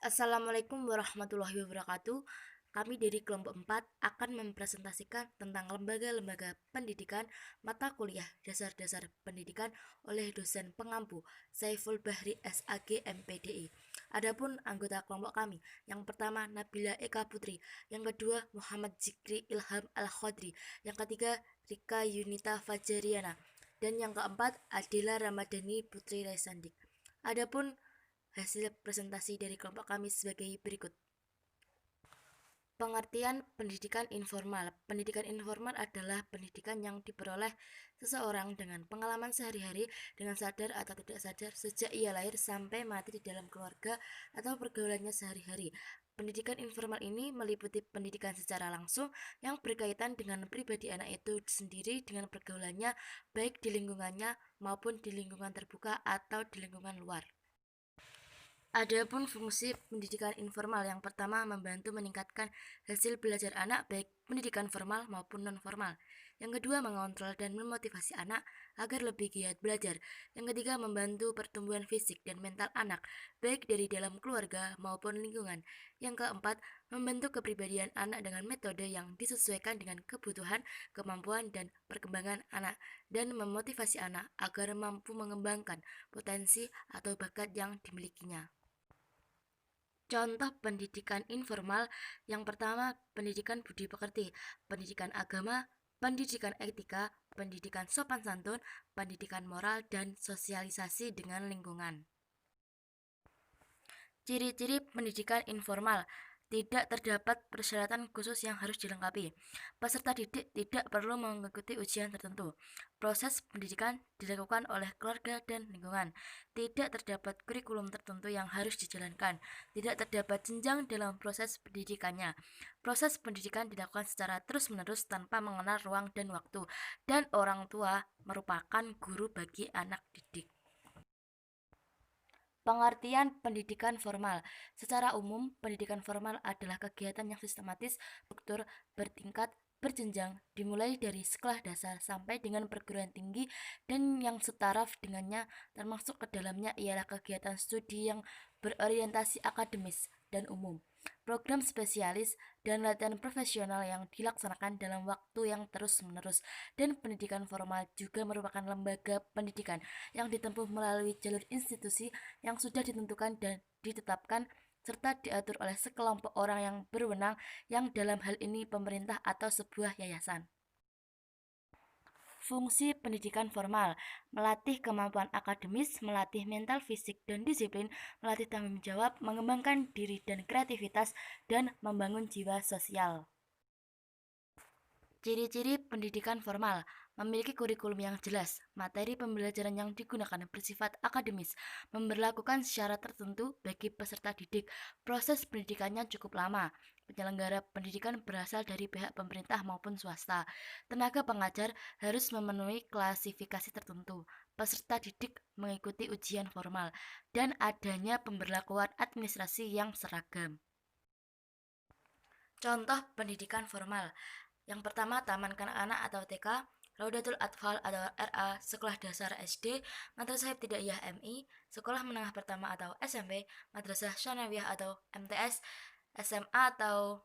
Assalamualaikum warahmatullahi wabarakatuh. Kami dari kelompok 4 akan mempresentasikan tentang lembaga-lembaga pendidikan mata kuliah dasar-dasar pendidikan oleh dosen pengampu Saiful Bahri SAG MPDI. Adapun anggota kelompok kami, yang pertama Nabila Eka Putri, yang kedua Muhammad Zikri Ilham Al-Khodri, yang ketiga Rika Yunita Fajariana, dan yang keempat Adila Ramadhani Putri Raisandik. Adapun hasil presentasi dari kelompok kami sebagai berikut. Pengertian pendidikan informal. Pendidikan informal adalah pendidikan yang diperoleh seseorang dengan pengalaman sehari-hari dengan sadar atau tidak sadar sejak ia lahir sampai mati di dalam keluarga atau pergaulannya sehari-hari. Pendidikan informal ini meliputi pendidikan secara langsung yang berkaitan dengan pribadi anak itu sendiri dengan pergaulannya baik di lingkungannya maupun di lingkungan terbuka atau di lingkungan luar. Adapun fungsi pendidikan informal yang pertama membantu meningkatkan hasil belajar anak baik pendidikan formal maupun non-formal. Yang kedua mengontrol dan memotivasi anak agar lebih giat belajar. Yang ketiga membantu pertumbuhan fisik dan mental anak baik dari dalam keluarga maupun lingkungan. Yang keempat membentuk kepribadian anak dengan metode yang disesuaikan dengan kebutuhan, kemampuan, dan perkembangan anak dan memotivasi anak agar mampu mengembangkan potensi atau bakat yang dimilikinya. Contoh pendidikan informal yang pertama pendidikan budi pekerti, pendidikan agama, pendidikan etika, pendidikan sopan santun, pendidikan moral, dan sosialisasi dengan lingkungan. Ciri-ciri pendidikan informal. Tidak terdapat persyaratan khusus yang harus dilengkapi. Peserta didik tidak perlu mengikuti ujian tertentu. Proses pendidikan dilakukan oleh keluarga dan lingkungan. Tidak terdapat kurikulum tertentu yang harus dijalankan. Tidak terdapat jenjang dalam proses pendidikannya. Proses pendidikan dilakukan secara terus-menerus tanpa mengenal ruang dan waktu. Dan orang tua merupakan guru bagi anak didik. Pengertian pendidikan formal. Secara umum, pendidikan formal adalah kegiatan yang sistematis, struktur, bertingkat, berjenjang, dimulai dari sekolah dasar sampai dengan perguruan tinggi dan yang setaraf dengannya termasuk ke dalamnya ialah kegiatan studi yang berorientasi akademis dan umum, program spesialis, dan latihan profesional yang dilaksanakan dalam waktu yang terus-menerus. Dan pendidikan formal juga merupakan lembaga pendidikan yang ditempuh melalui jalur institusi yang sudah ditentukan dan ditetapkan serta diatur oleh sekelompok orang yang berwenang yang dalam hal ini pemerintah atau sebuah yayasan. Fungsi pendidikan formal, melatih kemampuan akademis, melatih mental, fisik, dan disiplin, melatih tanggung jawab, mengembangkan diri dan kreativitas, dan membangun jiwa sosial. Ciri-ciri pendidikan formal, memiliki kurikulum yang jelas, materi pembelajaran yang digunakan bersifat akademis, memberlakukan syarat tertentu bagi peserta didik, proses pendidikannya cukup lama, penyelenggara pendidikan berasal dari pihak pemerintah maupun swasta, tenaga pengajar harus memenuhi klasifikasi tertentu, peserta didik mengikuti ujian formal, dan adanya pemberlakuan administrasi yang seragam. Contoh pendidikan formal. Yang pertama, Taman Kanak-kanak atau TK, Raudatul Atfal atau RA, Sekolah Dasar SD, Madrasah Ibtidaiyah MI, Sekolah Menengah Pertama atau SMP, Madrasah Tsanawiyah atau MTS, SMA atau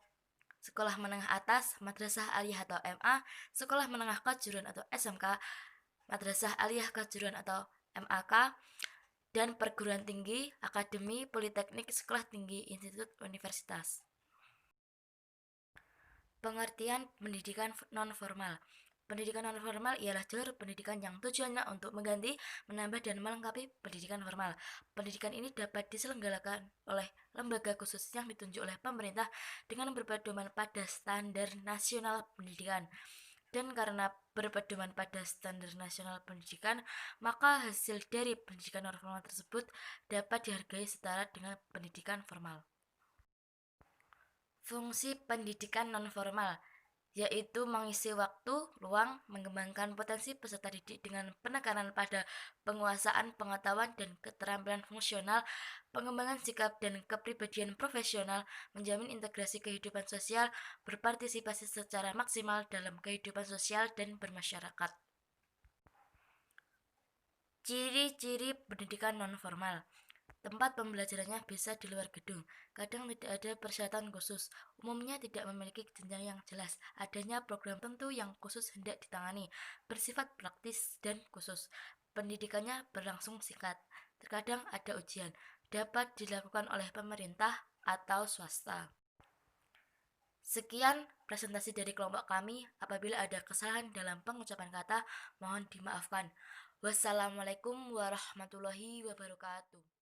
Sekolah Menengah Atas, Madrasah Aliyah atau MA, Sekolah Menengah Kejuruan atau SMK, Madrasah Aliyah Kejuruan atau MAK, dan perguruan tinggi, akademi, politeknik, sekolah tinggi, institut, universitas. Pengertian pendidikan non-formal. Pendidikan non-formal ialah jalur pendidikan yang tujuannya untuk mengganti, menambah, dan melengkapi pendidikan formal. Pendidikan ini dapat diselenggarakan oleh lembaga khusus yang ditunjuk oleh pemerintah dengan berpedoman pada standar nasional pendidikan. Dan karena berpedoman pada standar nasional pendidikan, maka hasil dari pendidikan non-formal tersebut dapat dihargai setara dengan pendidikan formal. Fungsi pendidikan nonformal yaitu mengisi waktu luang, mengembangkan potensi peserta didik dengan penekanan pada penguasaan pengetahuan dan keterampilan fungsional, pengembangan sikap dan kepribadian profesional, menjamin integrasi kehidupan sosial, berpartisipasi secara maksimal dalam kehidupan sosial dan bermasyarakat. Ciri-ciri pendidikan nonformal. Tempat pembelajarannya bisa di luar gedung. Kadang tidak ada persyaratan khusus. Umumnya tidak memiliki jenjang yang jelas. Adanya program tentu yang khusus hendak ditangani, bersifat praktis dan khusus. Pendidikannya berlangsung singkat. Terkadang ada ujian. Dapat dilakukan oleh pemerintah atau swasta. Sekian presentasi dari kelompok kami. Apabila ada kesalahan dalam pengucapan kata, mohon dimaafkan. Wassalamualaikum warahmatullahi wabarakatuh.